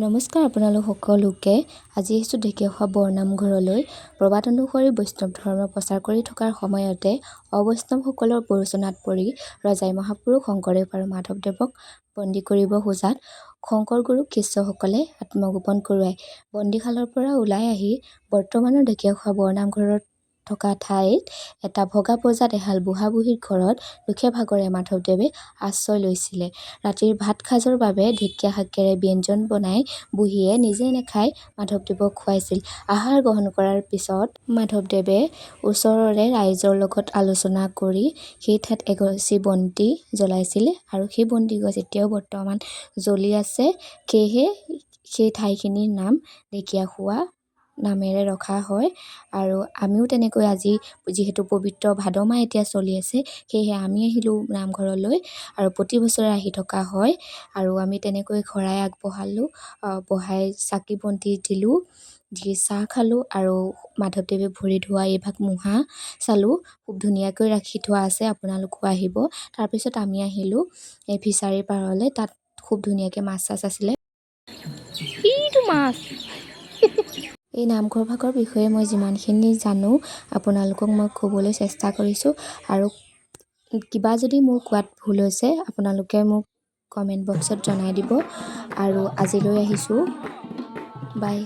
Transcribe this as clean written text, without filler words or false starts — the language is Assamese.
নমস্কাৰ আপোনালোক সকলোকে আজি আহিছোঁ ঢেকীয়াখোৱা বৰনামঘৰলৈ প্ৰবাদ অনুসৰি বৈষ্ণৱ ধৰ্ম প্ৰচাৰ কৰি থকাৰ সময়তে অবৈষ্ণৱসকলৰ প্ৰৰোচনাত পৰি ৰজাই মহাপুৰুষ শংকৰদেৱ আৰু মাধৱদেৱক বন্দী কৰিব খোজাত শংকৰ গুৰুক শিষ্যসকলে আত্মগোপন কৰোৱাই বন্দীশালৰ পৰা ওলাই আহি বৰ্তমানৰ ঢেকীয়াখোৱা বৰনামঘৰত থকা ঠাইত এটা ভগা পঁজাত এহাল বুঢ়া বুঢ়ীৰ ঘৰত দুখে ভাগৰে মাধৱদেৱে আশ্ৰয় লৈছিলে। ৰাতিৰ ভাত সাজৰ বাবে ঢেকীয়া শাকেৰে ব্যঞ্জন বনাই বুঢ়ীয়ে নিজে নাখাই মাধৱদেৱক খুৱাইছিল। আহাৰ গ্ৰহণ কৰাৰ পিছত মাধৱদেৱে ওচৰৰে ৰাইজৰ লগত আলোচনা কৰি সেই ঠাইত এগছি বন্তি জ্বলাইছিলে আৰু সেই বন্তিগছ এতিয়াও বৰ্তমান জ্বলি আছে। সেয়েহে সেই ঠাইখিনিৰ নাম ঢেকীয়াখোৱা নামেৰে ৰখা হয়। আৰু আমিও তেনেকৈ আজি যিহেতু পবিত্ৰ ভাদ মাহ এতিয়া চলি আছে, সেয়েহে আমি আহিলোঁ নামঘৰলৈ আৰু প্ৰতি বছৰে আহি থকা হয়। আৰু আমি তেনেকৈ শৰাই আগবঢ়ালোঁ, বহাই চাকি বন্তি দিলোঁ, দি চাহ খালোঁ আৰু মাধৱদেৱে ভৰি ধোৱা এইভাগ মুহা চালোঁ, খুব ধুনীয়াকৈ ৰাখি থোৱা আছে, আপোনালোকো আহিব। তাৰপিছত আমি আহিলোঁ এই ফিচাৰীৰ পাৰলৈ, তাত খুব ধুনীয়াকৈ মাছ চাছ আছিলে। এই নামঘৰ ভাগৰ বিষয়ে মই যিমানখিনি জানো আপোনালোকক মই ক'বলৈ চেষ্টা কৰিছোঁ, আৰু কিবা যদি মোৰ কোৱাত ভুল হৈছে আপোনালোকে মোক কমেণ্ট বক্সত জনাই দিব। আৰু আজিলৈ আহিছোঁ, বাই।